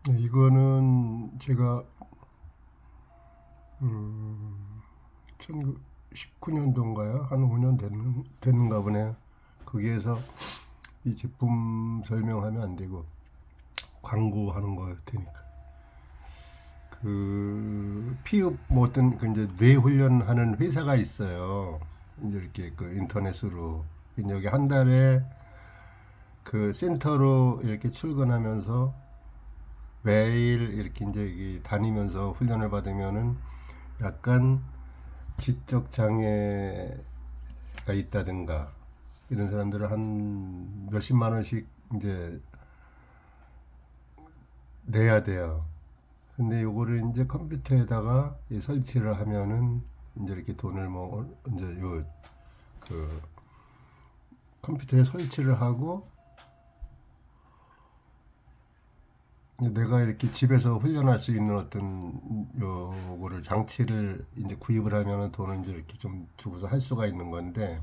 네, 이거는 제가 19년도인가요? 한 5년 됐는가 보네요. 거기에서 이 제품 설명하면 안 되고 광고하는 거 되니까. 그 피읍 뭐 어떤 그 이제 뇌 훈련하는 회사가 있어요. 이제 이렇게 그 인터넷으로 이제 여기 한 달에 그 센터로 이렇게 출근하면서 매일 이렇게 이제 여기 다니면서 훈련을 받으면은 약간 지적 장애가 있다든가 이런 사람들은 한 몇십만 원씩 이제 내야 돼요. 근데 요거를 이제 컴퓨터에다가 설치를 하면은 이제 이렇게 돈을 뭐 이제 요 그 컴퓨터에 설치를 하고 내가 이렇게 집에서 훈련할 수 있는 어떤 요거를 장치를 이제 구입을 하면은 돈을 이제 이렇게 좀 주고서 할 수가 있는 건데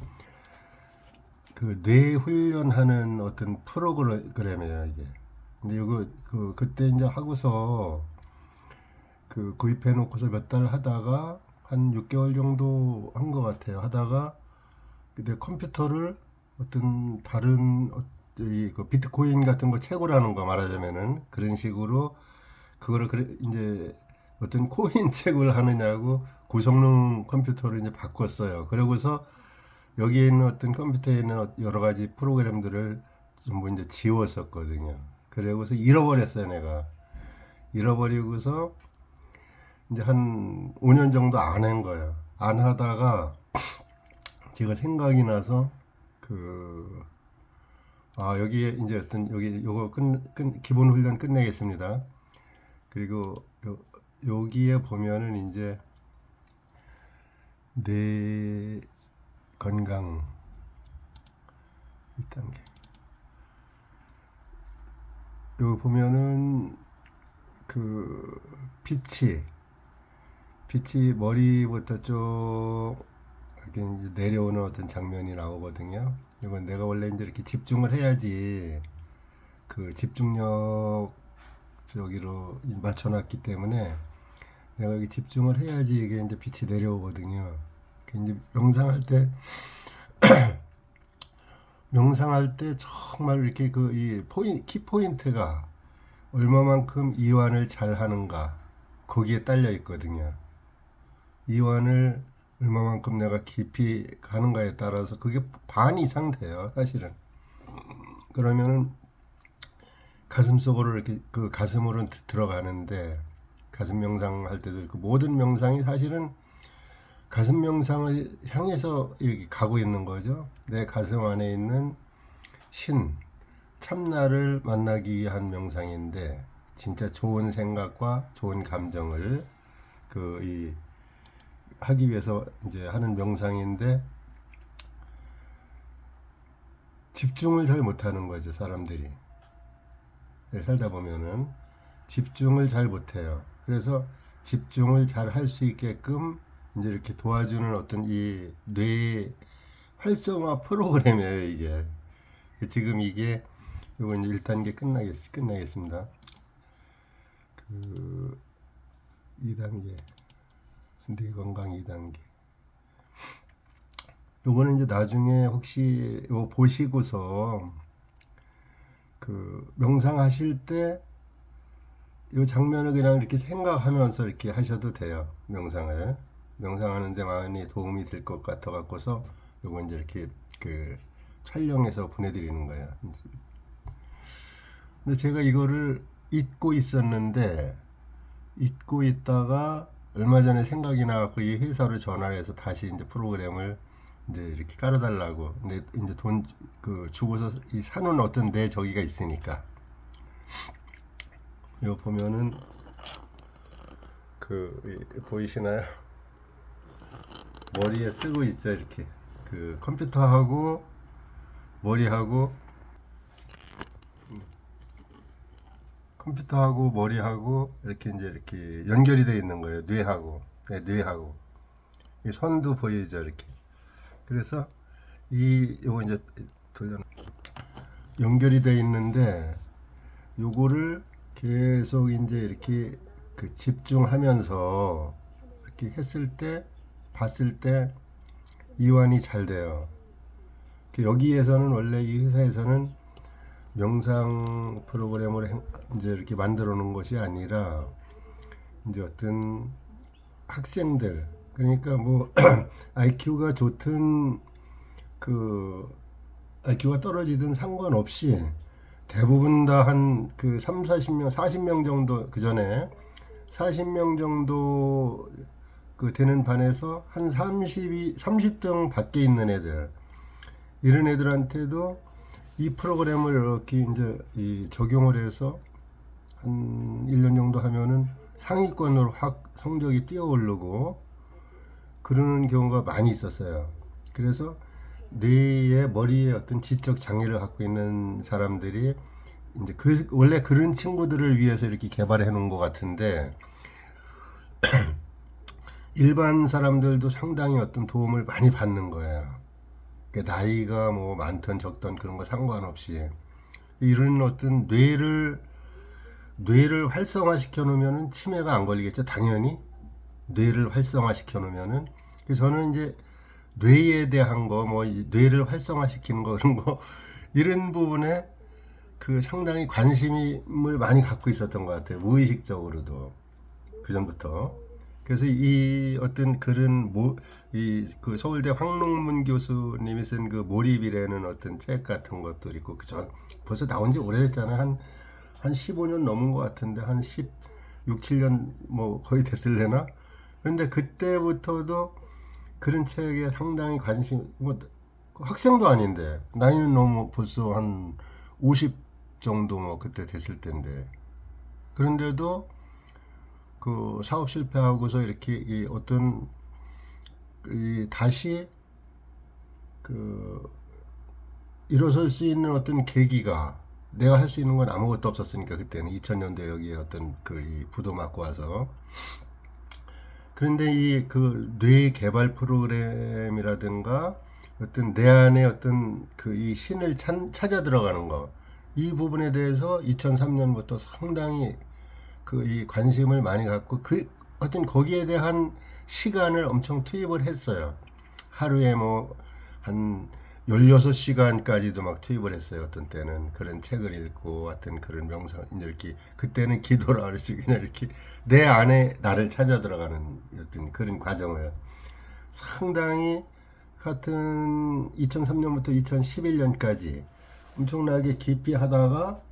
그 뇌 훈련하는 어떤 프로그램이에요 이게. 근데 이거 그때 이제 하고서 그 구입해 놓고서 몇 달 하다가 한 6개월 정도 한 것 같아요. 하다가 근데 컴퓨터를 어떤 다른 이그 비트코인 같은 거 채굴하는 거 말하자면은 그런 식으로 그거를 그래 이제 어떤 코인 채굴 하느냐고 고성능 컴퓨터를 이제 바꿨어요. 그러고서 여기에 있는 어떤 컴퓨터에 있는 여러 가지 프로그램들을 전부 이제 지웠었거든요. 그러고서 잃어버렸어요, 내가. 잃어버리고서 이제 한 5년 정도 안 한 거예요. 안 하다가 제가 생각이 나서 그, 여기에 이제 어떤, 여기, 요거 기본 훈련 끝내겠습니다. 그리고 여기에 보면은 이제 뇌 건강 1단계. 여기 보면은 그 빛이 머리부터 쭉 이렇게 이제 내려오는 어떤 장면이 나오거든요. 이건 내가 원래 이제 이렇게 집중을 해야지 그 집중력 저기로 맞춰놨기 때문에 내가 여기 집중을 해야지 이게 이제 빛이 내려오거든요. 이제 명상할 때 정말 이렇게 그 이 키 포인트가 얼마만큼 이완을 잘 하는가 거기에 딸려 있거든요. 이완을 얼마만큼 내가 깊이 가는가에 따라서 그게 반 이상 돼요, 사실은. 그러면은 가슴 속으로 이렇게 그 가슴으로 들어가는데 가슴 명상 할 때도 그 모든 명상이 사실은 가슴 명상을 향해서 이렇게 가고 있는 거죠. 내 가슴 안에 있는 신, 참나를 만나기 위한 명상인데 진짜 좋은 생각과 좋은 감정을 이 하기 위해서 이제 하는 명상인데 집중을 잘 못하는 거죠, 사람들이. 살다 보면은 집중을 잘 못해요. 그래서 집중을 잘 할 수 있게끔 이제 이렇게 도와주는 어떤 이 뇌 활성화 프로그램이에요, 이게. 지금 이게 요거 이제 1단계 끝나겠습니다. 그 2단계 뇌 건강 2단계. 요거는 이제 나중에 혹시 요 보시고서 그 명상하실 때 이 장면을 그냥 이렇게 생각하면서 이렇게 하셔도 돼요. 명상을. 명상하는데 많이 도움이 될 것 같아 갖고서 요거 이제 이렇게 그 촬영해서 보내드리는 거예요. 근데 제가 이거를 잊고 있다가 얼마 전에 생각이 나갖고 이 회사로 전화를 해서 다시 이제 프로그램을 이제 이렇게 깔아달라고. 근데 이제 돈 그 주고서 이 사는 어떤 내 저기가 있으니까. 이거 보면은 보이시나요? 머리에 쓰고 있죠, 이렇게. 그 컴퓨터하고 머리하고 컴퓨터하고 머리하고 이렇게 이제 이렇게 연결이 되어 있는 거예요. 뇌하고. 네, 뇌하고. 이 선도 보이죠, 이렇게. 그래서 요거 이제 돌려 연결이 되어 있는데 요거를 계속 이제 이렇게 그 집중하면서 이렇게 했을 때 봤을 때 이완이 잘 돼요. 여기에서는 원래 이 회사에서는 명상 프로그램을 이제 이렇게 만들어 놓은 것이 아니라 이제 어떤 학생들, 그러니까 뭐 IQ가 좋든 그 IQ가 떨어지든 상관없이 대부분 다 한 그 3, 40명, 40명 정도, 그 전에 40명 정도 그 되는 반에서 한 30등 밖에 있는 애들, 이런 애들한테도 이 프로그램을 이렇게 이제 이 적용을 해서 한 1년 정도 하면은 상위권으로 확 성적이 뛰어 오르고 그러는 경우가 많이 있었어요. 그래서 뇌의 머리에 어떤 지적 장애를 갖고 있는 사람들이 이제 원래 그런 친구들을 위해서 이렇게 개발해 놓은 것 같은데 일반 사람들도 상당히 어떤 도움을 많이 받는 거예요. 나이가 뭐 많던 적던 그런 거 상관없이 이런 어떤 뇌를 활성화시켜 놓으면은 치매가 안 걸리겠죠. 당연히 뇌를 활성화시켜 놓으면은. 그래서 저는 이제 뇌에 대한 거, 뭐 뇌를 활성화시키는 거 그런 거 이런 부분에 그 상당히 관심을 많이 갖고 있었던 것 같아요. 무의식적으로도 그 전부터. 그래서 이 어떤 그런 이 그 서울대 황롱문 교수님이 쓴 그 몰입이라는 어떤 책 같은 것도 있고 그전 벌써 나온 지 오래됐잖아요. 한 15년 넘은 것 같은데 한 16, 7년 뭐 거의 됐을래나? 그런데 그때부터도 그런 책에 상당히 관심, 뭐 학생도 아닌데 나이는 너무 벌써 한 50 정도 뭐 그때 됐을 텐데 그런데도 그 사업 실패하고서 이렇게 이 어떤 이 다시 그 일어설 수 있는 어떤 계기가 내가 할 수 있는 건 아무것도 없었으니까 그때는 2000년대 여기에 어떤 그 부도 맞고 와서 그런데 이 그 뇌 개발 프로그램이라든가 어떤 내 안에 어떤 그 이 신을 찾아 들어가는 거 이 부분에 대해서 2003년부터 상당히 그 이 관심을 많이 갖고 그 어떤 거기에 대한 시간을 엄청 투입을 했어요. 하루에 뭐 한 16시간까지도 막 투입을 했어요. 어떤 때는 그런 책을 읽고 하여튼 그런 명상 이제 이렇게 그때는 기도라 그러지 그냥 이렇게 내 안에 나를 찾아 들어가는 어떤 그런 과정을 상당히 같은 2003년부터 2011년까지 엄청나게 깊이 하다가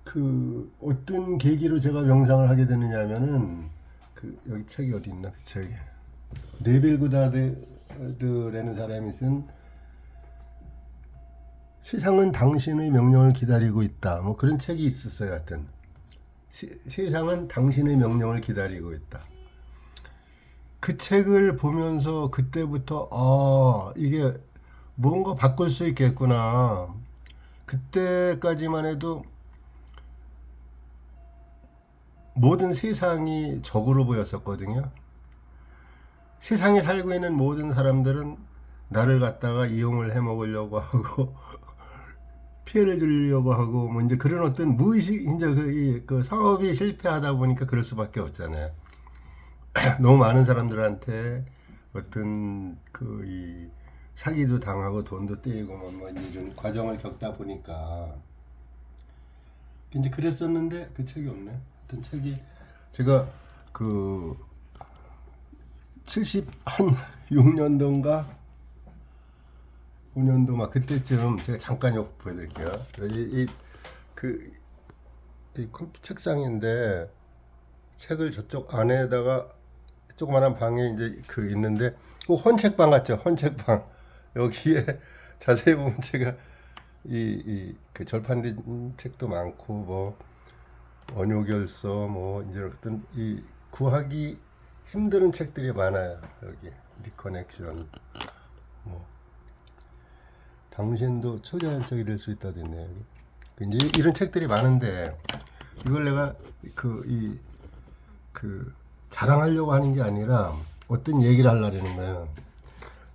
그 어떤 계기로 제가 명상을 하게 되느냐면은 그 여기 책이 어디 있나 그 책이 네빌 구다드라는 사람이 쓴 세상은 당신의 명령을 기다리고 있다 뭐 그런 책이 있었어요. 하여튼 세상은 당신의 명령을 기다리고 있다. 그 책을 보면서 그때부터 이게 뭔가 바꿀 수 있겠구나. 그때까지만 해도 모든 세상이 적으로 보였었거든요. 세상에 살고 있는 모든 사람들은 나를 갖다가 이용을 해 먹으려고 하고 피해를 주려고 하고 뭐 이제 그런 어떤 무의식 이제 그 사업이 실패하다 보니까 그럴 수밖에 없잖아요. 너무 많은 사람들한테 어떤 그 이 사기도 당하고 돈도 떼이고 뭐 이런 과정을 겪다 보니까 이제 그랬었는데 그 책이 없네. 어떤 책이 제가 그 76년도인가 5년도 막 그때쯤 제가 잠깐 이거 보여드릴게요. 그 책상인데 책을 저쪽 안에다가 조그만한 방에 이제 그 있는데 그 헌책방 같죠? 헌책방 여기에 자세히 보면 제가 그 절판된 책도 많고 뭐 원효결서 뭐 이제 어떤 이 구하기 힘든 책들이 많아요. 여기 리커넥션 뭐 당신도 초자연 적이 될 수 있다 됐네요. 이제 이런 책들이 많은데 이걸 내가 그 자랑하려고 하는 게 아니라 어떤 얘기를 하려는 거예요.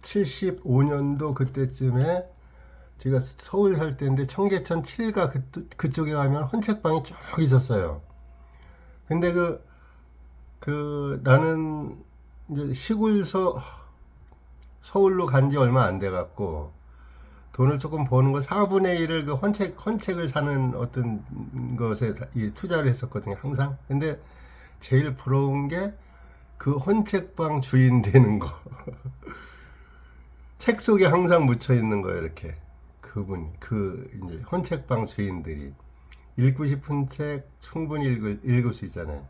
75년도 그때쯤에 제가 서울 살 때인데 청계천 7가 그쪽에 가면 헌책방이 쭉 있었어요. 근데 나는 이제 서울로 간지 얼마 안 돼 갖고 돈을 조금 버는 거 4분의 1을 그 헌책을 사는 어떤 것에 투자를 했었거든요, 항상. 근데 제일 부러운 게 그 헌책방 주인 되는 거. 책 속에 항상 묻혀 있는 거예요, 이렇게. 이제 헌책방 주인들이. 읽고 싶은 책 충분히 읽을 수 있잖아요.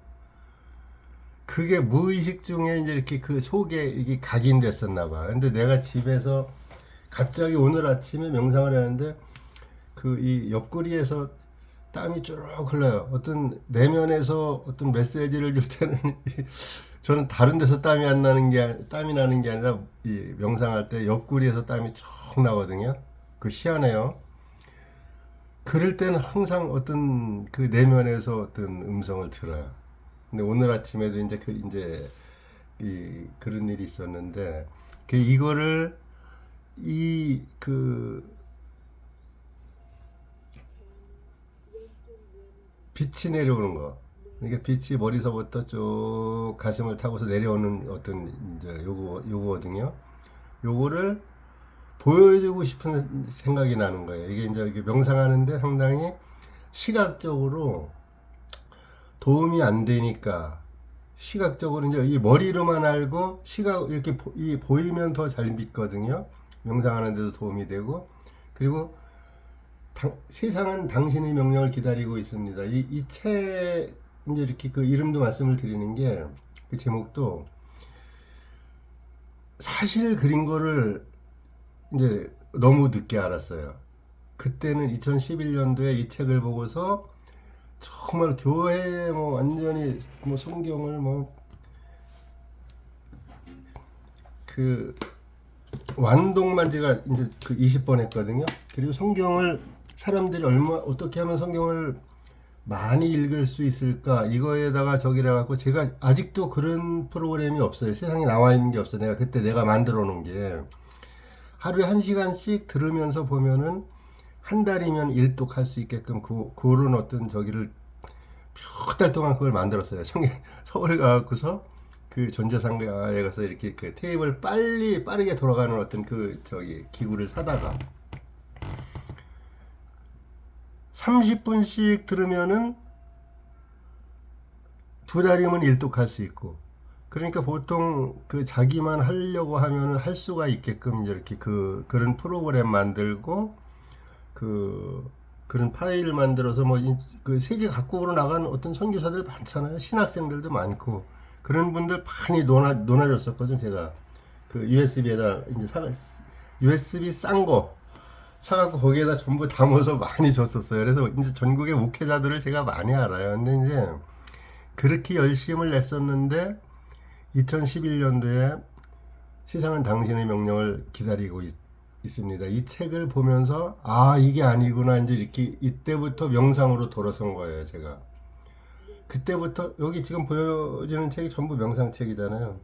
그게 무의식 중에 이제 이렇게 그 속에 이게 각인됐었나 봐. 근데 내가 집에서 갑자기 오늘 아침에 명상을 하는데 이 옆구리에서 땀이 쭉 흘러요. 어떤 내면에서 어떤 메시지를 줄 때는 저는 다른 데서 땀이 나는 게 아니라 이 명상할 때 옆구리에서 땀이 쭉 나거든요. 희한해요. 그럴 때는 항상 어떤 그 내면에서 어떤 음성을 들어요. 근데 오늘 아침에도 이제 그런 일이 있었는데 이거를 빛이 내려오는 거. 그러니까 빛이 머리서부터 쭉 가슴을 타고서 내려오는 어떤 이제 요거거든요. 요거를 보여주고 싶은 생각이 나는 거예요. 이게 이제 명상하는데 상당히 시각적으로 도움이 안 되니까 시각적으로 이제 이 머리로만 알고 이렇게 보이면 더 잘 믿거든요. 명상하는데도 도움이 되고 그리고 세상은 당신의 명령을 기다리고 있습니다. 이 책 이제 이렇게 그 이름도 말씀을 드리는 게 그 제목도 사실 그린 거를 이제 너무 늦게 알았어요. 그때는 2011년도에 이 책을 보고서 정말 교회에 뭐 완전히 뭐 성경을 완독만 제가 이제 20번 했거든요. 그리고 성경을 사람들이 어떻게 하면 성경을 많이 읽을 수 있을까 이거에다가 저기라 갖고 제가 아직도 그런 프로그램이 없어요. 세상에 나와 있는 게 없어요. 내가 만들어 놓은 게 하루에 1시간씩 들으면서 보면은 한 달이면 일독할 수 있게끔 그런 어떤 저기를 몇 달 동안 그걸 만들었어요. 서울에 가갖고서 그 전자상가에 가서 이렇게 그 테이블 빠르게 돌아가는 어떤 기구를 사다가 30분씩 들으면은 2달이면 일독할 수 있고 그러니까 보통 자기만 하려고 하면은 할 수가 있게끔 이제 이렇게 그런 프로그램 만들고 그런 파일을 만들어서 세계 각국으로 나간 어떤 선교사들 많잖아요. 신학생들도 많고 그런 분들 많이 논아줬었거든. 제가 USB에다 USB 싼 거 사갖고 거기에다 전부 담아서 많이 줬었어요. 그래서 이제 전국의 목회자들을 제가 많이 알아요. 근데 이제 그렇게 열심을 냈었는데 2011년도에 세상은 당신의 명령을 기다리고 있습니다. 이 책을 보면서 이게 아니구나 이제 이렇게 이때부터 명상으로 돌아선 거예요. 제가 그때부터 여기 지금 보여지는 책이 전부 명상책이잖아요.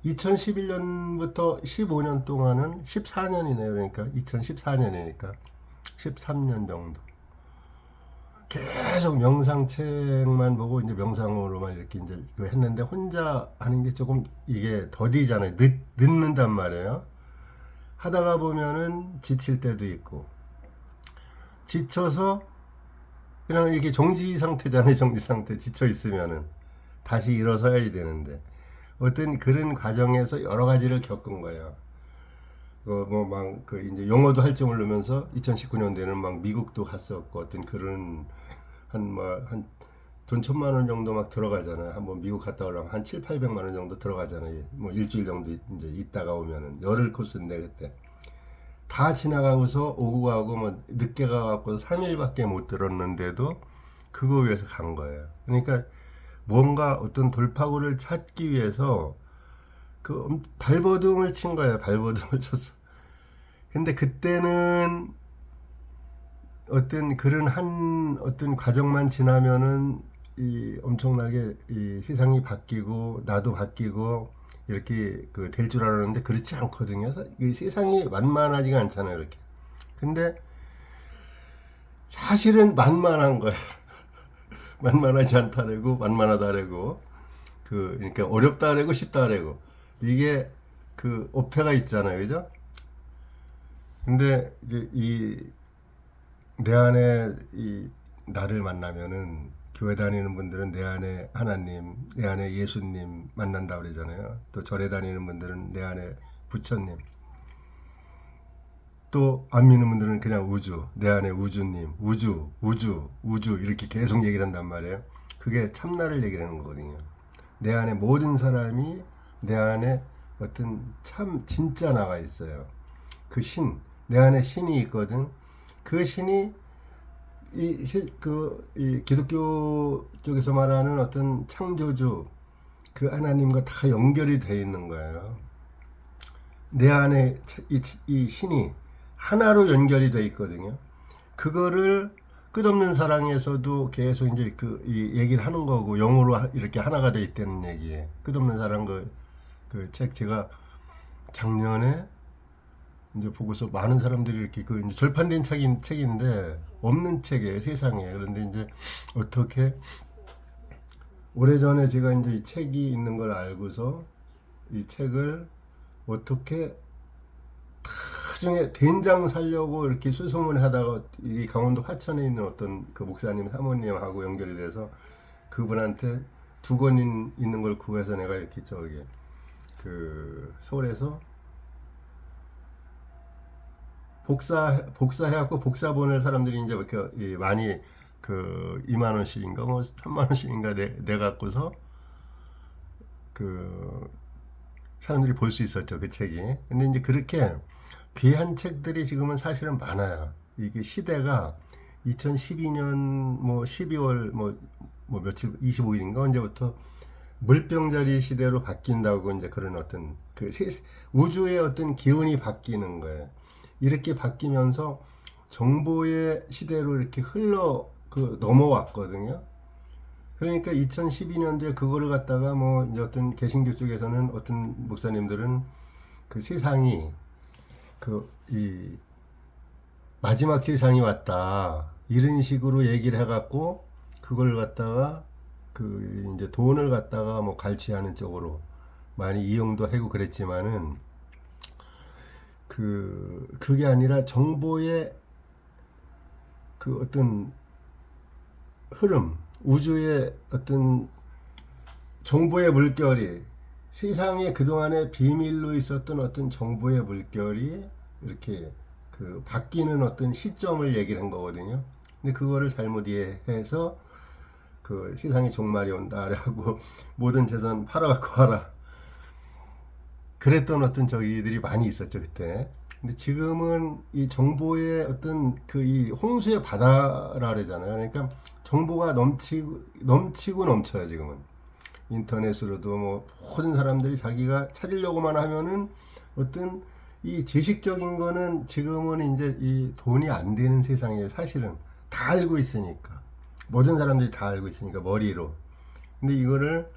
2011년부터 15년 동안은 14년이네요. 그러니까 2014년이니까 13년 정도 계속 명상책만 보고 이제 명상으로만 이렇게 이제 했는데 혼자 하는 게 조금 이게 더디잖아요. 늦는단 말이에요. 하다가 보면은 지칠 때도 있고 지쳐서 그냥 이렇게 정지 상태잖아요. 정지 상태 지쳐 있으면은 다시 일어서야 되는데 어떤 그런 과정에서 여러 가지를 겪은 거예요. 이제 영어도 할 줄 모르면서 2019년도에는 막 미국도 갔었고 어떤 그런 돈 1,000만 원 정도 막 들어가잖아요. 한번 미국 갔다 오려면 한 700~800만 원 정도 들어가잖아요. 일주일 정도 이제 있다가 오면은 열흘 코스인데 그때 다 지나가고서 오고 가고 늦게 가갖고 3일밖에 못 들었는데도 그거 위해서 간 거예요. 그러니까 뭔가 어떤 돌파구를 찾기 위해서 발버둥을 친 거예요. 발버둥을 쳤어. 근데 그때는 어떤 그런 어떤 과정만 지나면은 엄청나게 세상이 바뀌고 나도 바뀌고 이렇게 될 줄 알았는데 그렇지 않거든요. 이 세상이 만만하지가 않잖아요. 이렇게 근데 사실은 만만한 거야. 만만하지 않다래고 만만하다래고 그러니까 어렵다래고 쉽다래고 이게 그 어폐가 있잖아요, 그죠? 근데 이 내 안에 이 나를 만나면은 교회 다니는 분들은 내 안에 하나님, 내 안에 예수님 만난다 그러잖아요. 또 절에 다니는 분들은 내 안에 부처님, 또 안 믿는 분들은 그냥 우주, 내 안에 우주님, 우주, 우주, 우주 이렇게 계속 얘기를 한단 말이에요. 그게 참나를 얘기하는 거거든요. 내 안에 모든 사람이 내 안에 어떤 참 진짜 나가 있어요. 그 신, 내 안에 신이 있거든. 그 신이 이 기독교 쪽에서 말하는 어떤 창조주, 그 하나님과 다 연결이 돼 있는 거예요. 내 안에 이 신이 하나로 연결이 돼 있거든요. 그거를 끝없는 사랑에서도 계속 이제 이 얘기를 하는 거고, 영으로 이렇게 하나가 돼 있다는 얘기에. 끝없는 사랑 그 책 제가 작년에 이제 보고서 많은 사람들이 이렇게 그 이제 절판된 책인데 없는 책이에요, 세상에. 그런데 이제 어떻게 오래전에 제가 이제 이 책이 있는 걸 알고서 이 책을 어떻게 나중에 된장 살려고 이렇게 수소문 하다가 이 강원도 화천에 있는 어떤 그 목사님 사모님하고 연결이 돼서 그분한테 두 권 있는 걸 구해서 내가 이렇게 저기 그 서울에서 복사해갖고 복사 보낼 사람들이 이제 이렇게 많이 그 2만 원씩인가 뭐 3만 원씩인가 내 갖고서 그 사람들이 볼 수 있었죠, 그 책이. 근데 이제 그렇게 귀한 책들이 지금은 사실은 많아요. 이게 시대가 2012년 뭐 12월 뭐 며칠 25일인가 언제부터 물병자리 시대로 바뀐다고 이제 그런 어떤 그 우주의 어떤 기운이 바뀌는 거예요. 이렇게 바뀌면서 정보의 시대로 이렇게 넘어왔거든요. 그러니까 2012년도에 그거를 갖다가 뭐 이제 어떤 개신교 쪽에서는 어떤 목사님들은 그 세상이 이 마지막 세상이 왔다 이런 식으로 얘기를 해갖고 그걸 갖다가 그 이제 돈을 갖다가 뭐 갈취하는 쪽으로 많이 이용도 하고 그랬지만은 그게 아니라 정보의 그 어떤 흐름, 우주의 어떤 정보의 물결이 세상에 그동안에 비밀로 있었던 어떤 정보의 물결이 이렇게 그 바뀌는 어떤 시점을 얘기를 한 거거든요. 근데 그거를 잘못 이해해서 그 세상에 종말이 온다라고 모든 재산 팔아갖고 와라. 그랬던 어떤 저기들이 많이 있었죠, 그때. 근데 지금은 이 정보의 어떤 그 이 홍수의 바다라 그러잖아요. 그러니까 정보가 넘치고 넘쳐요, 지금은. 인터넷으로도 뭐 모든 사람들이 자기가 찾으려고만 하면은 어떤 이 지식적인 거는 지금은 이제 이 돈이 안 되는 세상이에요, 사실은. 다 알고 있으니까. 모든 사람들이 다 알고 있으니까, 머리로. 근데 이거를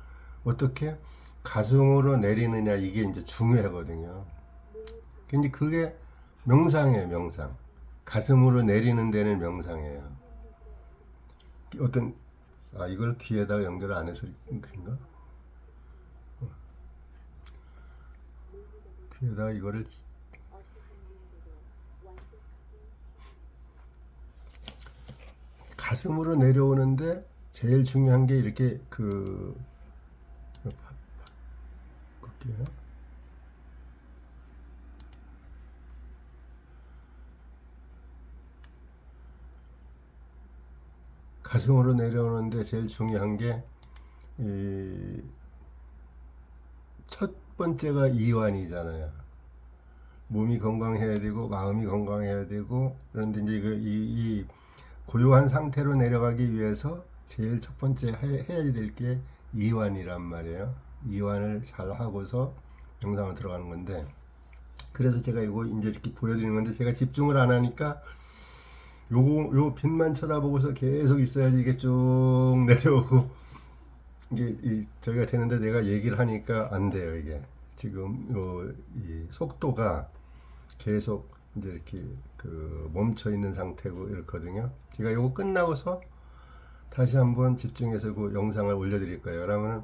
어떻게 가슴으로 내리느냐, 이게 이제 중요하거든요. 근데 그게 명상이에요, 명상. 가슴으로 내리는 데는 명상이에요. 어떤, 이걸 귀에다가 연결을 안 해서 그런가? 귀에다가 이거를 가슴으로 내려오는데 제일 중요한 게 이렇게 볼게요. 가슴으로 내려오는데 제일 중요한 게 첫 번째가 이완이잖아요. 몸이 건강해야 되고 마음이 건강해야 되고, 그런데 이제 이 고요한 상태로 내려가기 위해서 제일 첫 번째 해야 될 게 이완이란 말이에요. 이완을 잘 하고서 영상을 들어가는 건데, 그래서 제가 이거 이제 이렇게 보여드리는 건데, 제가 집중을 안 하니까 요 빛만 쳐다보고서 계속 있어야지 이게 쭉 내려오고, 이게 저희가 되는데 내가 얘기를 하니까 안 돼요, 이게. 지금 이 속도가 계속 이제 이렇게 그 멈춰 있는 상태고 이렇거든요. 제가 이거 끝나고서 다시 한번 집중해서 그 영상을 올려드릴 거예요. 그러면은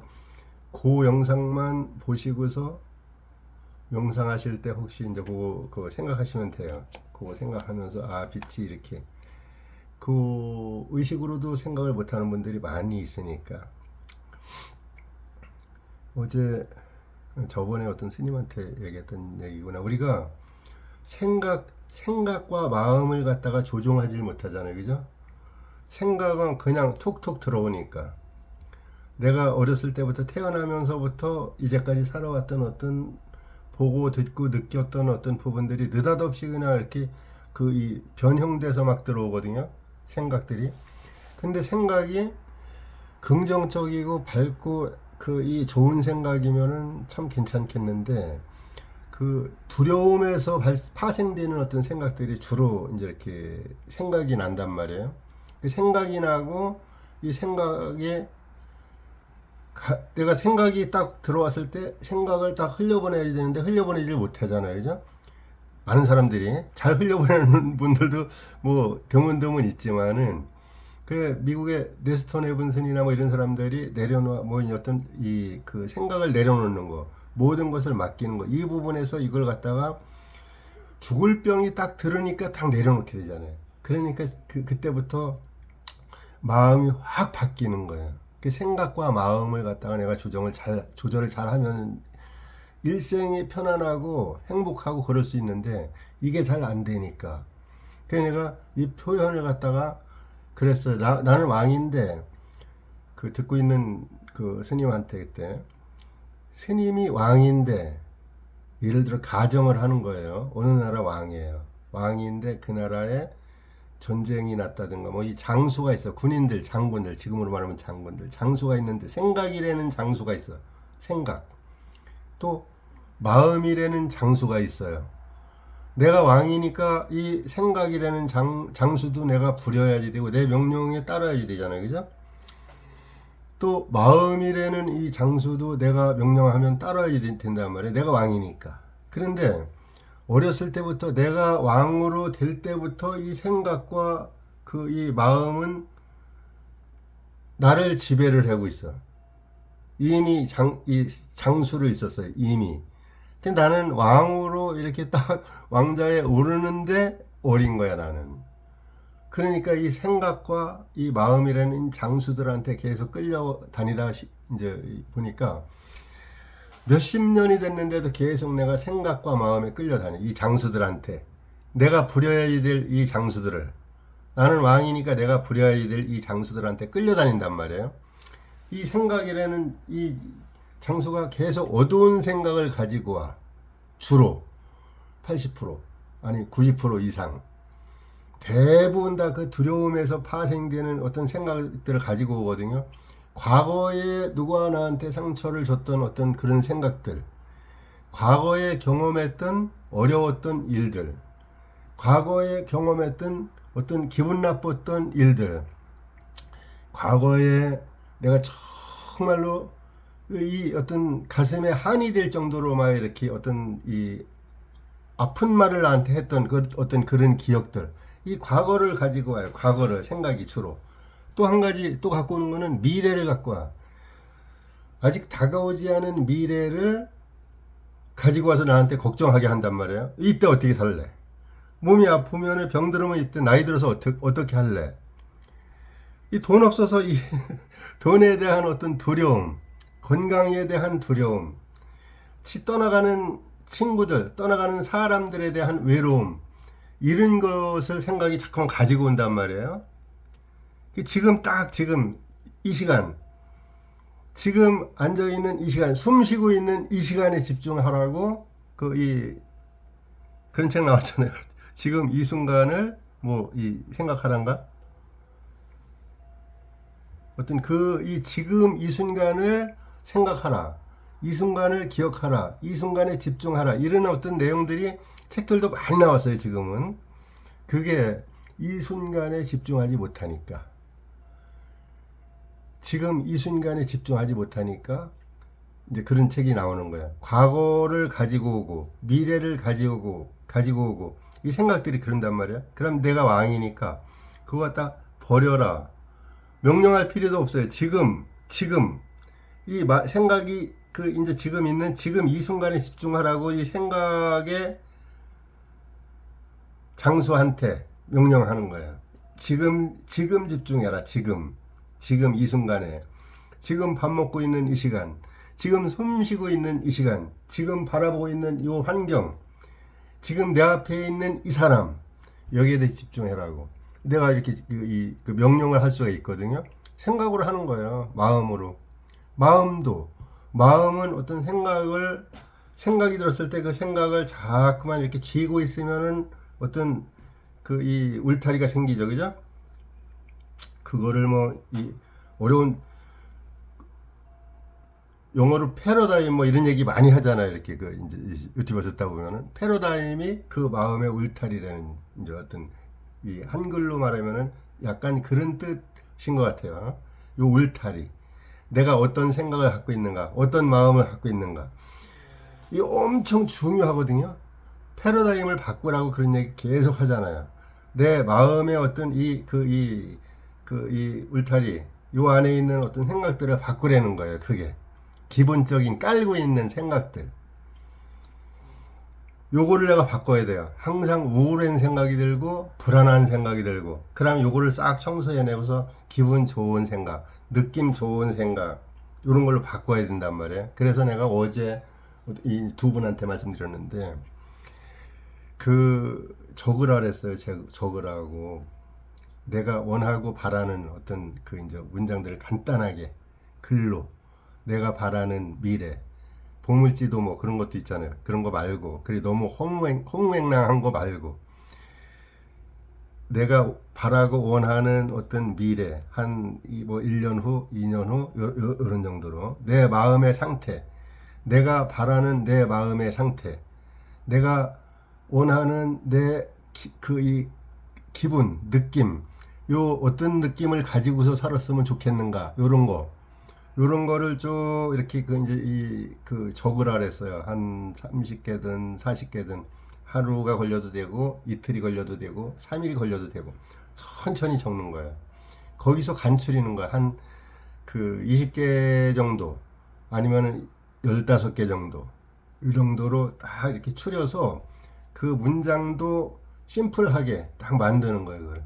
그 영상만 보시고서 명상하실 때 혹시 이제 그거 생각하시면 돼요. 그거 생각하면서 아 빛이 이렇게 그 의식으로도 생각을 못하는 분들이 많이 있으니까 어제 저번에 어떤 스님한테 얘기했던 얘기구나. 우리가 생각과 마음을 갖다가 조종하지 못하잖아요, 그죠? 생각은 그냥 툭툭 들어오니까 내가 어렸을 때부터 태어나면서부터 이제까지 살아왔던 어떤 보고 듣고 느꼈던 어떤 부분들이 느닷없이 그냥 이렇게 그 이 변형돼서 막 들어오거든요. 생각들이. 근데 생각이 긍정적이고 밝고 그 이 좋은 생각이면은 참 괜찮겠는데 그 두려움에서 파생되는 어떤 생각들이 주로 이제 이렇게 생각이 난단 말이에요. 그 생각이 나고 이 생각에 내가 생각이 딱 들어왔을 때 생각을 딱 흘려보내야 되는데 흘려보내지를 못하잖아요, 그죠? 많은 사람들이 잘 흘려보내는 분들도 뭐 드문드문 있지만은 그 미국의 네스턴 에븐슨이나 뭐 이런 사람들이 내려놓아 뭐 어떤 이 그 생각을 내려놓는 거 모든 것을 맡기는 거 이 부분에서 이걸 갖다가 죽을 병이 딱 들으니까 딱 내려놓게 되잖아요. 그러니까 그때부터 마음이 확 바뀌는 거예요. 그 생각과 마음을 갖다가 내가 조절을 잘 하면 일생이 편안하고 행복하고 그럴 수 있는데 이게 잘 안 되니까. 그래서 내가 이 표현을 갖다가 그랬어요. 나는 왕인데 그 듣고 있는 그 스님한테 그때 스님이 왕인데 예를 들어 가정을 하는 거예요. 어느 나라 왕이에요. 왕인데 그 나라에 전쟁이 났다든가 뭐 이 장수가 있어. 군인들, 장군들, 지금으로 말하면 장군들, 장수가 있는데 생각이라는 장수가 있어. 생각. 또 마음이라는 장수가 있어요. 내가 왕이니까 이 생각이라는 장수도 내가 부려야지 되고 내 명령에 따라야지 되잖아요. 그죠? 또 마음이라는 이 장수도 내가 명령하면 따라야지 된단 말이에요. 내가 왕이니까. 그런데 어렸을 때부터 내가 왕으로 될 때부터 이 생각과 그 이 마음은 나를 지배를 하고 있어. 이미 이 장수를 있었어요. 이미. 근데 나는 왕으로 이렇게 딱 왕자에 오르는데 어린 거야, 나는. 그러니까 이 생각과 이 마음이라는 장수들한테 계속 끌려다니다 이제 보니까 몇십 년이 됐는데도 계속 내가 생각과 마음에 끌려다녀. 이 장수들한테. 내가 부려야 될 이 장수들을. 나는 왕이니까 내가 부려야 될 이 장수들한테 끌려다닌단 말이에요. 이 생각이라는 이 장수가 계속 어두운 생각을 가지고 와. 주로 80% 아니 90% 이상. 대부분 다 그 두려움에서 파생되는 어떤 생각들을 가지고 오거든요. 과거에 누가 나한테 상처를 줬던 어떤 그런 생각들, 과거에 경험했던 어려웠던 일들, 과거에 경험했던 어떤 기분 나빴던 일들, 과거에 내가 정말로 이 어떤 가슴에 한이 될 정도로 막 이렇게 어떤 이 아픈 말을 나한테 했던 그 어떤 그런 기억들, 이 과거를 가지고 와요. 과거를 생각이 주로. 또 한 가지 또 갖고 오는 거는 미래를 갖고 와. 아직 다가오지 않은 미래를 가지고 와서 나한테 걱정하게 한단 말이에요. 이때 어떻게 살래? 몸이 아프면 병들으면 이때 나이 들어서 어떻게 할래? 이 돈 없어서 이 돈에 대한 어떤 두려움, 건강에 대한 두려움, 떠나가는 친구들, 떠나가는 사람들에 대한 외로움, 이런 것을 생각이 자꾸 가지고 온단 말이에요. 지금 이 시간, 지금 앉아있는 이 시간, 숨 쉬고 있는 이 시간에 집중하라고 그런 책 나왔잖아요. 지금 이 순간을 생각하란가? 어떤 지금 이 순간을 생각하라. 이 순간을 기억하라. 이 순간에 집중하라. 이런 어떤 내용들이 책들도 많이 나왔어요, 지금은. 그게 이 순간에 집중하지 못하니까. 지금 이 순간에 집중하지 못하니까 이제 그런 책이 나오는 거야. 과거를 가지고 오고, 미래를 가지고 오고, 이 생각들이 그런단 말이야. 그럼 내가 왕이니까 그거 갖다 버려라. 명령할 필요도 없어요. 지금 이 생각이 그 이제 지금 있는 지금 이 순간에 집중하라고 이 생각의 장수한테 명령하는 거예요. 지금 집중해라. 지금 이 순간에 지금 밥 먹고 있는 이 시간, 지금 숨 쉬고 있는 이 시간, 지금 바라보고 있는 이 환경, 지금 내 앞에 있는 이 사람, 여기에 대해 집중해라고. 내가 이렇게 그 명령을 할 수가 있거든요. 생각으로 하는 거예요. 마음으로. 마음은 어떤 생각이 들었을 때 그 생각을 자꾸만 이렇게 쥐고 있으면은 어떤 그 이 울타리가 생기죠. 그죠? 그거를 이 어려운 영어로 패러다임 이런 얘기 많이 하잖아요. 이렇게 그 이제 유튜브 듣다 보면은 패러다임이 그 마음의 울타리라는 이제 어떤 이 한글로 말하면은 약간 그런 뜻인 것 같아요. 요 울타리. 내가 어떤 생각을 갖고 있는가, 어떤 마음을 갖고 있는가. 이 엄청 중요하거든요. 패러다임을 바꾸라고 그런 얘기 계속 하잖아요. 내 마음의 어떤 이 울타리, 요 안에 있는 어떤 생각들을 바꾸라는 거예요. 그게. 기본적인 깔고 있는 생각들. 요거를 내가 바꿔야 돼요. 항상 우울한 생각이 들고 불안한 생각이 들고 그럼 요거를 싹 청소해내고서 기분 좋은 생각, 느낌 좋은 생각 이런 걸로 바꿔야 된단 말이에요. 그래서 내가 어제 이 두 분한테 말씀드렸는데 그 적으라 그랬어요. 적으라고. 내가 원하고 바라는 어떤 그 이제 문장들을 간단하게 글로 내가 바라는 미래 보물지도 그런 것도 있잖아요. 그런 거 말고 그리고 너무 허무맹랑한 거 말고 내가 바라고 원하는 어떤 미래 한 1년 후 2년 후 이런 정도로 내 마음의 상태 내가 바라는 내 마음의 상태 내가 원하는 내 이 기분 느낌 요 어떤 느낌을 가지고서 살았으면 좋겠는가 요런 거를 쭉 이렇게 이제 적으라 그랬어요. 한 30개든 40개든 하루가 걸려도 되고 이틀이 걸려도 되고 3일이 걸려도 되고 천천히 적는 거예요. 거기서 간추리는 거야. 한 20개 정도 아니면은 15개 정도 이 정도로 딱 이렇게 추려서 그 문장도 심플하게 딱 만드는 거예요. 그걸.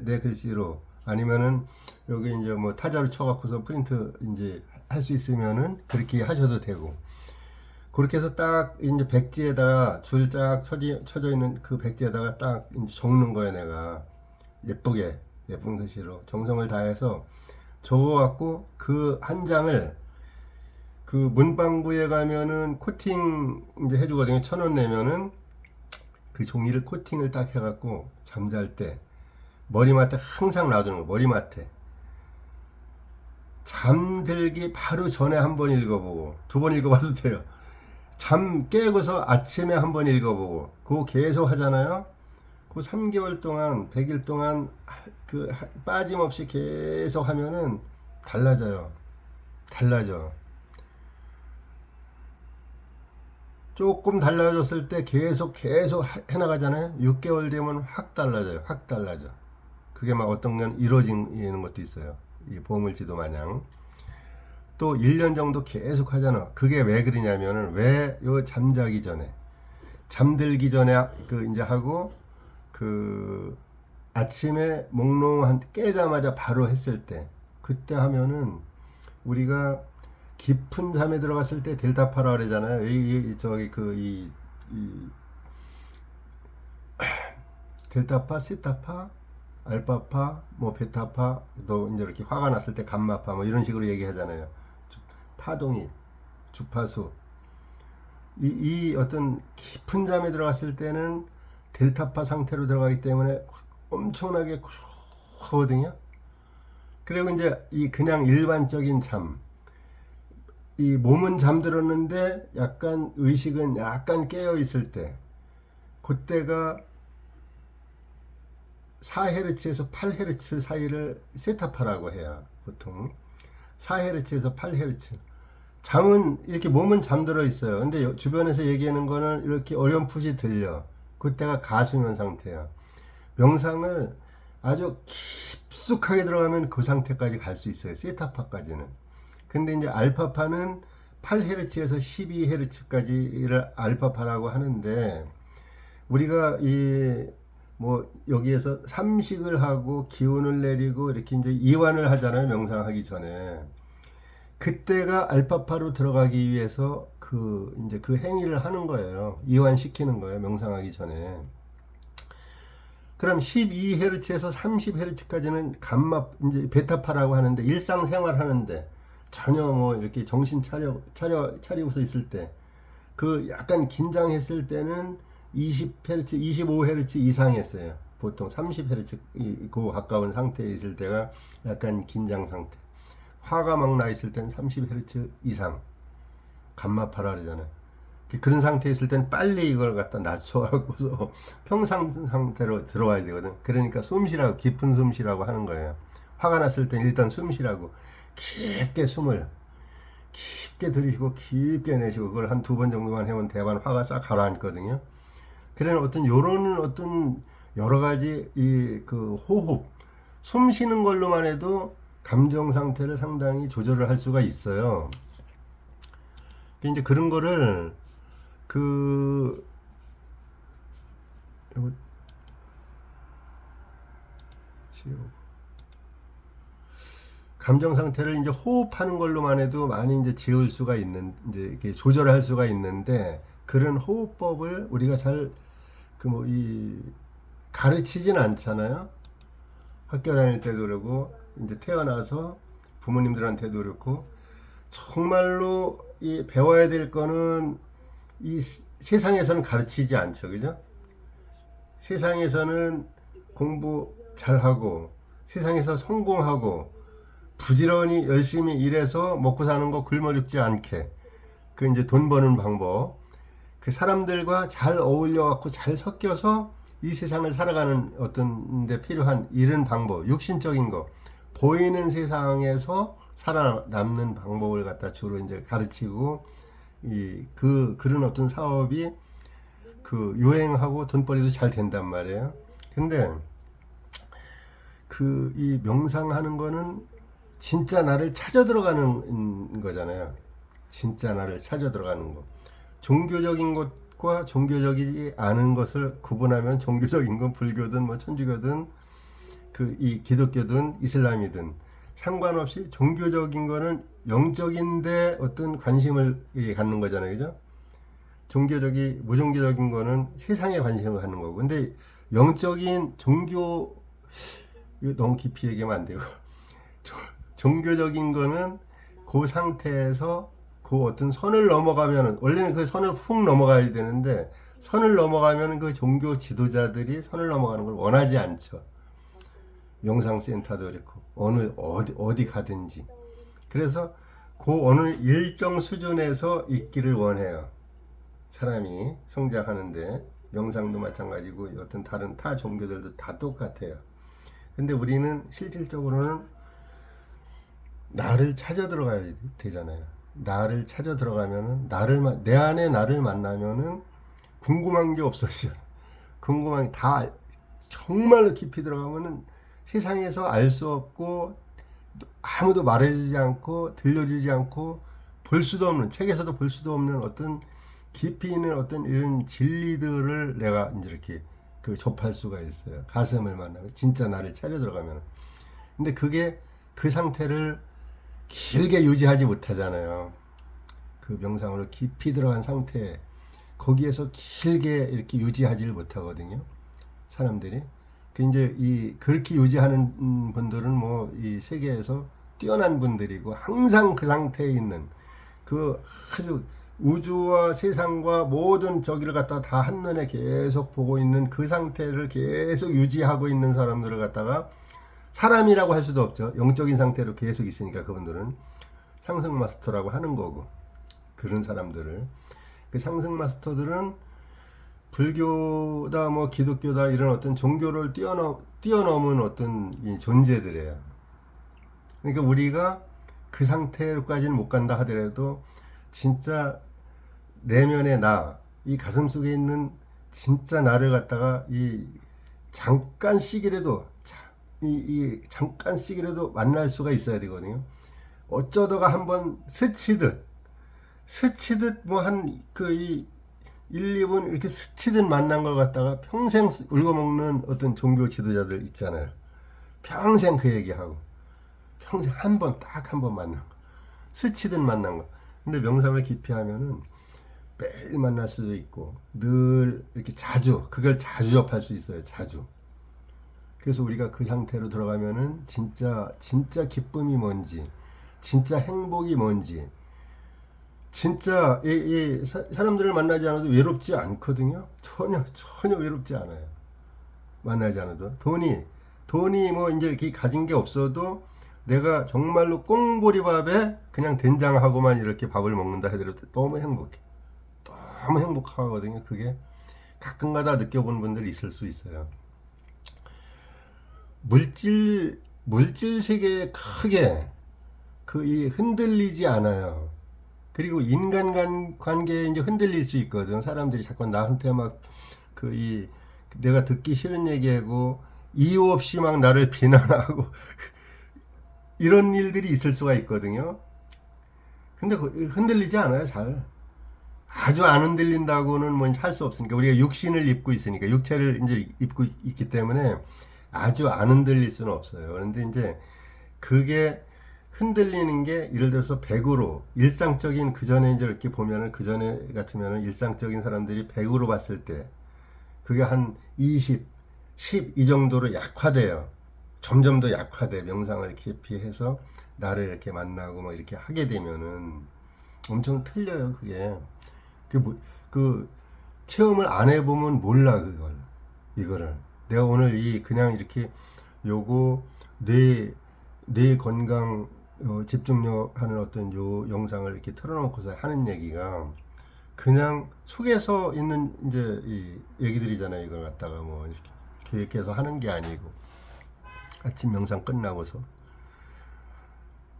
내 글씨로 아니면은 여기 이제 타자로 쳐갖고서 프린트 이제 할 수 있으면은 그렇게 하셔도 되고 그렇게 해서 딱 이제 백지에다가 줄 쫙 쳐져 있는 그 백지에다가 딱 이제 적는 거예요. 내가 예쁜 글씨로 정성을 다해서 적어갖고 그 한 장을 그 문방구에 가면은 코팅 이제 해주거든요. 1,000원 내면은 그 종이를 코팅을 딱 해갖고 잠잘 때 머리맡에 항상 놔두는 거. 머리맡에 잠들기 바로 전에 한번 읽어보고 2번 읽어봐도 돼요. 잠 깨고서 아침에 한번 읽어보고 그거 계속 하잖아요. 그 3개월 동안 100일 동안 빠짐없이 계속 하면은 달라져. 조금 달라졌을 때 계속 해나가잖아요. 6개월 되면 확 달라져. 그게 막 어떤 건 이루어지는 것도 있어요. 이 보물지도 마냥. 또 1년 정도 계속 하잖아. 그게 왜 그러냐면은 왜 요 잠들기 전에 이제 하고 아침에 몽롱한 깨자마자 바로 했을 때 그때 하면은 우리가 깊은 잠에 들어갔을 때 델타파라 그러잖아요. 델타파, 시타파, 알파파, 베타파, 또 이제 이렇게 화가 났을 때 감마파 이런 식으로 얘기하잖아요. 파동이 주파수. 이 어떤 깊은 잠에 들어갔을 때는 델타파 상태로 들어가기 때문에 엄청나게 하거든요. 그리고 이제 그냥 일반적인 이 몸은 잠들었는데 약간 의식은 약간 깨어 있을 때 그때가 4Hz에서 8Hz 사이를 세타파라고 해요. 보통 4Hz에서 8Hz. 잠은 이렇게 몸은 잠들어 있어요. 근데 주변에서 얘기하는 거는 이렇게 어렴풋이 들려. 그때가 가수면 상태야. 명상을 아주 깊숙하게 들어가면 그 상태까지 갈 수 있어요. 세타파까지는. 근데 이제 알파파는 8Hz에서 12Hz까지를 알파파라고 하는데, 우리가 뭐 여기에서 삼식을 하고 기운을 내리고 이렇게 이제 이완을 하잖아요. 명상하기 전에. 그때가 알파파로 들어가기 위해서 이제 그 행위를 하는 거예요. 이완시키는 거예요. 명상하기 전에. 그럼 12Hz에서 30Hz까지는 감마, 이제 베타파라고 하는데, 일상생활 하는데, 전혀 뭐 이렇게 정신 차리고서 있을 때, 그 약간 긴장했을 때는 20Hz, 25Hz 이상 했어요. 보통 30Hz 그 가까운 상태에 있을 때가 약간 긴장 상태. 화가 막 나 있을 때는 30Hz 이상. 감마파라 그러잖아요. 그런 상태에 있을 땐 빨리 이걸 갖다 낮춰갖고서 평상 상태로 들어와야 되거든. 그러니까 숨 쉬라고, 깊은 숨 쉬라고 하는 거예요. 화가 났을 땐 일단 숨 쉬라고. 깊게 숨을 깊게 들이쉬고 깊게 내쉬고, 그걸 한 2번 정도만 해면 대반 화가 싹 가라앉거든요. 그런 요런 여러 가지 그 호흡, 숨 쉬는 걸로만 해도 감정 상태를 상당히 조절을 할 수가 있어요. 이제 그런 거를 감정 상태를 이제 호흡하는 걸로만 해도 많이 이제 지울 수가 있는, 이제 이렇게 조절할 수가 있는데, 그런 호흡법을 우리가 잘 가르치진 않잖아요. 학교 다닐 때도 그러고, 이제 태어나서 부모님들한테도 그렇고, 정말로 배워야 될 거는 이 세상에서는 가르치지 않죠. 그죠? 세상에서는 공부 잘하고, 세상에서 성공하고, 부지런히 열심히 일해서 먹고 사는 거 굶어 죽지 않게, 그 이제 돈 버는 방법, 그 사람들과 잘 어울려 갖고 잘 섞여서 이 세상을 살아가는 어떤 데 필요한 이런 방법, 육신적인 거, 보이는 세상에서 살아남는 방법을 갖다 주로 이제 가르치고, 그런 어떤 사업이 유행하고 돈벌이도 잘 된단 말이에요. 근데 이 명상하는 거는 진짜 나를 찾아 들어가는 거잖아요. 진짜 나를 찾아 들어가는 거. 종교적인 것과 종교적이지 않은 것을 구분하면, 종교적인 건 불교든 뭐 천주교든 이 기독교든 이슬람이든 상관없이 종교적인 거는 영적인데 어떤 관심을 갖는 거잖아요. 그죠? 무종교적인 거는 세상에 관심을 갖는 거고. 근데 영적인 종교, 이거 너무 깊이 얘기하면 안 되고, 종교적인 거는 그 상태에서 그 어떤 선을 넘어가면은, 원래는 그 선을 훅 넘어가야 되는데, 선을 넘어가면은 그 종교 지도자들이 선을 넘어가는 걸 원하지 않죠. 명상센터도 그렇고, 어디 가든지. 그래서 그 어느 일정 수준에서 있기를 원해요. 사람이 성장하는데, 명상도 마찬가지고, 어떤 다른 타 종교들도 다 똑같아요. 근데 우리는 실질적으로는 나를 찾아 들어가야 되잖아요. 나를 찾아 들어가면은, 내 안에 나를 만나면은 궁금한 게 없어져. 궁금한 게 다 정말로 깊이 들어가면은 세상에서 알 수 없고, 아무도 말해주지 않고, 들려주지 않고, 볼 수도 없는, 책에서도 볼 수도 없는 어떤 깊이 있는 어떤 이런 진리들을 내가 이제 이렇게 접할 수가 있어요. 가슴을 만나면, 진짜 나를 찾아 들어가면. 근데 그 상태를 길게 유지하지 못하잖아요. 그 명상으로 깊이 들어간 상태, 거기에서 길게 이렇게 유지하지를 못하거든요. 사람들이. 이제 그렇게 유지하는 분들은 뭐 이 세계에서 뛰어난 분들이고, 항상 그 상태에 있는, 아주 우주와 세상과 모든 저기를 갖다 다 한눈에 계속 보고 있는 그 상태를 계속 유지하고 있는 사람들을 갖다가 사람이라고 할 수도 없죠. 영적인 상태로 계속 있으니까 그분들은 상승 마스터라고 하는 거고, 그런 사람들을, 그 상승 마스터들은 불교다 뭐 기독교다 이런 어떤 종교를 뛰어넘은 어떤 이 존재들이에요. 그러니까 우리가 그 상태로까지는 못 간다 하더라도, 진짜 내면의 나, 이 가슴 속에 있는 진짜 나를 갖다가 이 잠깐씩이라도 잠깐씩이라도 만날 수가 있어야 되거든요. 어쩌다가 한번 스치듯 뭐 한 그 이 1, 2분 이렇게 스치듯 만난 걸 갖다가 평생 울고먹는 어떤 종교 지도자들 있잖아요. 평생 그 얘기하고 평생 딱 한 번 만난 거, 스치듯 만난 거. 근데 명상을 깊이 하면은 매일 만날 수도 있고 늘 이렇게 그걸 자주 접할 수 있어요. 자주. 그래서 우리가 그 상태로 들어가면은 진짜 기쁨이 뭔지, 진짜 행복이 뭔지, 진짜 사람들을 만나지 않아도 외롭지 않거든요. 전혀 외롭지 않아요. 만나지 않아도 돈이 뭐 이제 이렇게 가진 게 없어도 내가 정말로 꽁보리밥에 그냥 된장하고만 이렇게 밥을 먹는다 하더라도 너무 행복해. 너무 행복하거든요. 그게 가끔가다 느껴보는 분들이 있을 수 있어요. 물질 세계에 크게 이 흔들리지 않아요. 그리고 인간 관계에 이제 흔들릴 수 있거든. 사람들이 자꾸 나한테 막 내가 듣기 싫은 얘기하고 이유 없이 막 나를 비난하고 이런 일들이 있을 수가 있거든요. 근데 흔들리지 않아요, 잘. 아주 안 흔들린다고는 뭐 할 수 없으니까 우리가 육신을 입고 있으니까 육체를 이제 입고 있기 때문에 아주 안 흔들릴 수는 없어요. 그런데 이제 그게 흔들리는 게 예를 들어서 100으로 일상적인 그 전에 이제 이렇게 보면은 그 전에 같으면은 일상적인 사람들이 100으로 봤을 때 그게 한 20, 10 이 정도로 약화돼요. 점점 더 약화돼. 명상을 깊이해서 나를 이렇게 만나고 뭐 이렇게 하게 되면은 엄청 틀려요. 그게 그 체험을 안 해보면 몰라 이거를 내가 오늘 그냥 이렇게 요거 뇌 건강 집중력 하는 어떤 요 영상을 이렇게 틀어놓고서 하는 얘기가 그냥 속에서 있는 이제 이 얘기들이잖아요. 이걸 갖다가 뭐 이렇게 계획해서 하는 게 아니고 아침 명상 끝나고서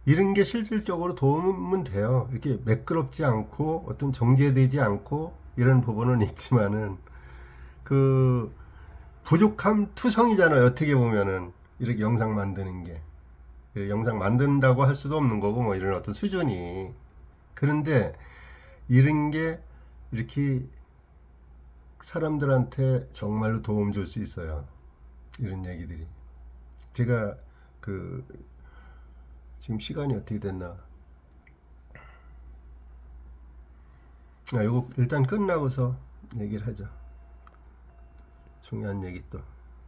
이런 게 실질적으로 도움은 돼요. 이렇게 매끄럽지 않고 어떤 정제되지 않고 이런 부분은 있지만은 그 부족함 투성이잖아요. 어떻게 보면은 이렇게 영상 만드는 게 영상 만든다고 할 수도 없는 거고 뭐 이런 어떤 수준이 그런데 이런 게 이렇게 사람들한테 정말로 도움 줄 수 있어요. 이런 얘기들이 제가 지금 시간이 어떻게 됐나? 요거 일단 끝나고서 얘기를 하자. 중요한 얘기 또.